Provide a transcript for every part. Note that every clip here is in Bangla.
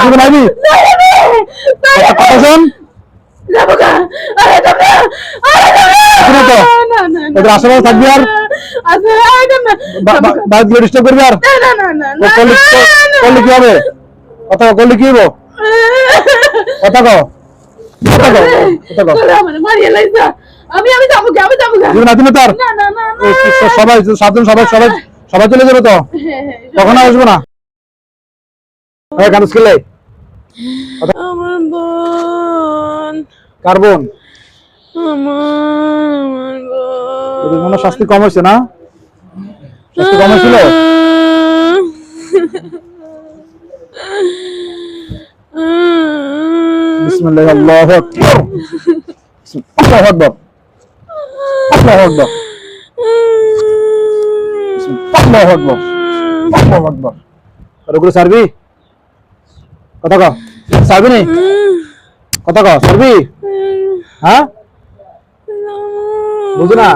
জীবন আইবি কথা শোন তোদের আশেপাশে থাকবি আর বাইক দিয়ে ডিস্টার্ব করবি আর করলে কি হবে কথা করলে কি হবো কথা কও সবাই সাতজন সবাই চলে যাবে তো কখন আসবো না আমার বোন কার বোন আমার মনে শাস্তি কম হয়েছে না শাস্তি কম হয়েছিল বিসমিল্লাহ আল্লাহু আকবার আল্লাহু আকবার আল্লাহু আকবার আল্লাহু আকবার আল্লাহু আকবার আর ওগুলো সারবি কথা কও সারবি নি কথা কও সারবি হ্যাঁ বুঝো না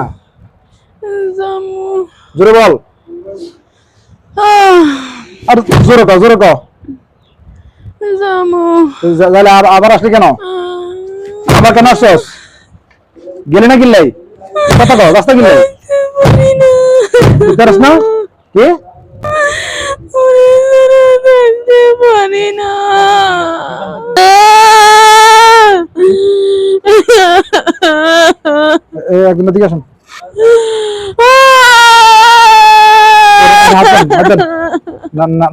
জোরে বল আর জোরে কও আবার আসলি কেন আবার কেন আসছস গেলি না কিল্লাই কথা কও রাস্তা কিল্লাই বুঝতে না কে পারি না একদিন দিকে আসুন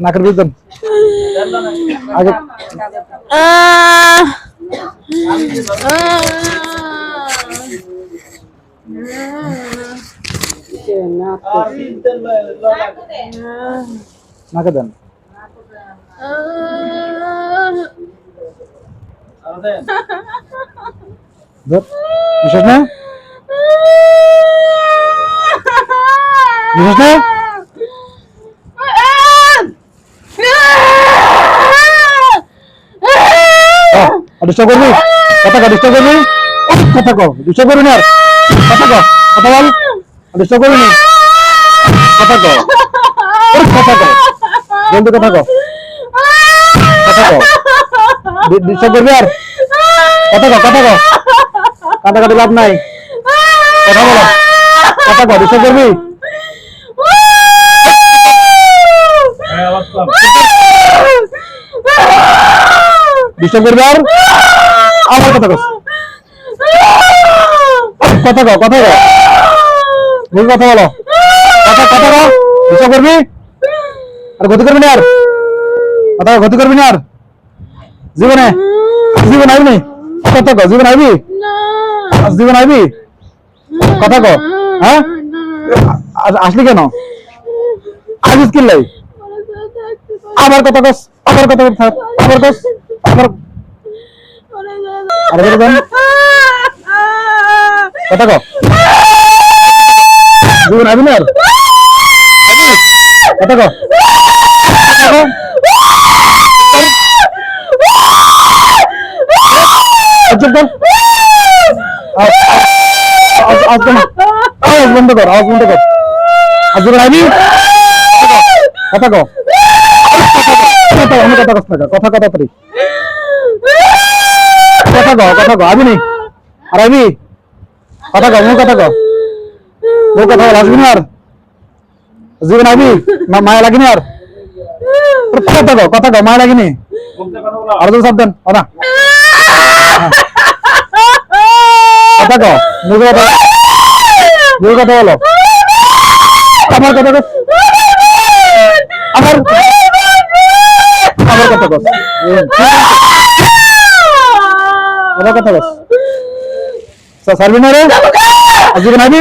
নাকের বুঝতেন আগে নাকে দেন বিশেষ না বিশেষ না ডিস্টার্ব করবি কথা কও ডিস্টার্ব করবি কথা কও ডিস্টার্ব করবি না কথা কও কথা বল ডিস্টার্ব করবি না কথা কও কথা কও জলদি কথা কও ডিস্টার্ব করবি আর কথা কও কাটাকাটি লাভ নাই কথা বলো কথা কও ডিস্টার্ব করবি ডিস্টার্ব করবি আর আমার কথা কও ভুল কথা বলো কথা কও ডিস্টার্ব করবি আর গতি করবি না আর কথা গতি করবি না আর জীবন আইবি কথা কও জীবন আইবি জীবন আইবি কথা কও হ্যাঁ আসলি কেন আসিস কিল্লাই আবার কথা কস আবার কথা থাক আবার কস আবার আরে দেন কথা কও জীবন আইবি না আর কথা কও আওয়াজ বন্ধ কর আজ আইবি কথা কও আমি কথা কও আবি নি আর আইবি কথা কও মুখ কথা কও মুখ কথা বল আসবি না আর জীবন আইবি মায়া লাগিনি আর কথা কও মায়া লাগিনি আর তো সাবধান না কথা কও মুখ কথা বলো আমার কথা কও আমার কথা কও আমার কথা কও সারবি না রে জীবন আইবি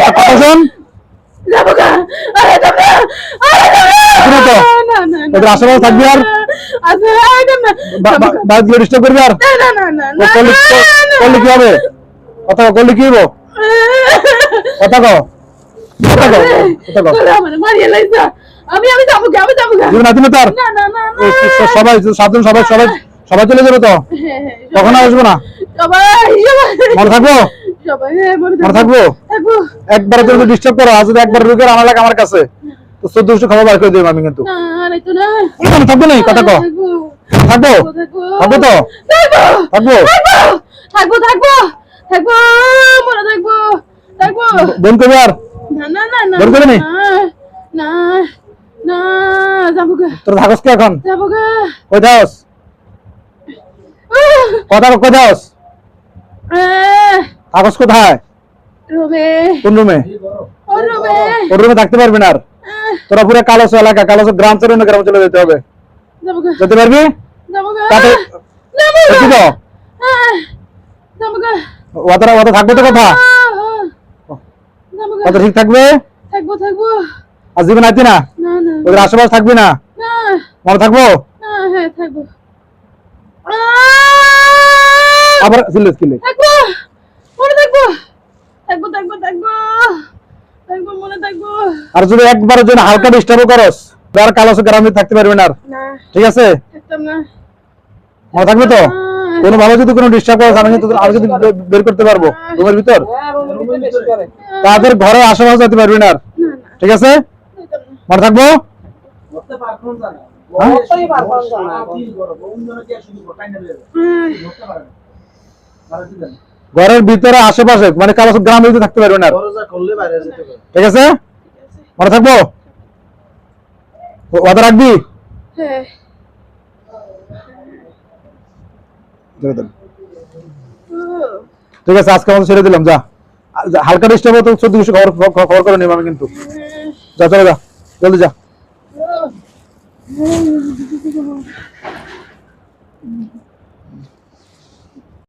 কথা শোন তোদের আশেপাশে থাকবি আর বাইক দিয়ে ডিস্টার্ব করবি আর করলে কি হবে কথা করলে কি হবো কথা কও সবাই সাতজন সবাই চলে যাবে তো কখন আসবো না মনে থাকবো মনে থাকবো একবার তুমি ডিস্টার্ব করো আজ একবার রুগের আমার কাছে তো 14 খবর বার করে দেব আমি কিন্তু না রাইতো না আমি থাকবো না কথা কও থাকবো থাকবো থাকবো থাকবো তো থাকবো থাকবো থাকবো থাকবো মনে থাকবো থাকবো বোন করবে আর না না না না বের করে নে। না না যাবো গা তোর থাকস কি এখন যাবো গা কই থাকস কথা কই থাকস থাকস কোথায় রুমে কোন রুমে ও রুমে ওর রুমে থাকতে পারবি না আর তোরা পুরো কালোস এলাকা কালোস গ্রাম ছেড়ে অন্য গ্রামে চলে যেতে হবে যাবো গা যেতে পারবি যাবো গা তাতে যাবো দেখি গা তো যাবো গা ওটা থাকবে তো কথা যাবো গা কথা ঠিক থাকবে থাকবো থাকবো আর জীবন আইতি না না না ওদের আশেপাশে থাকবি না না মনে থাকবো না হ্যাঁ থাকবো আবার সিলেস কিলে থাকবো মনে থাকবো থাকবো থাকবো থাকবো থাকবো মনে থাকবো আর যদি একবারের জন্য হালকা ডিস্টার্ব করস আর কালোস গ্রামে থাকতে পারবি না আর না ঠিক আছে থাকতাম না মনে থাকবে তো কোনো ভাবে যদি কোনো ডিস্টার্ব করস আমি কিন্তু আমি যদি বের করতে পারবো রুমের ভিতর তাদের ঘরে আশেপাশে যেতে পারবি না আর না না ঠিক আছে থাকতাম না মনে থাকবো ঘরের ভিতরে আশেপাশে মানে কারো গ্রামে যদি থাকতে পারবে না আর। ঠিক আছে মনে থাকবো ওদের রাখবি হ্যাঁ ঠিক আছে আজকে আমাদের ছেড়ে দিলাম যা হালকা ডিস্টার্ব তো 14 খবর করে নিব আমি কিন্তু যা চলে যা জলদি যা Oh.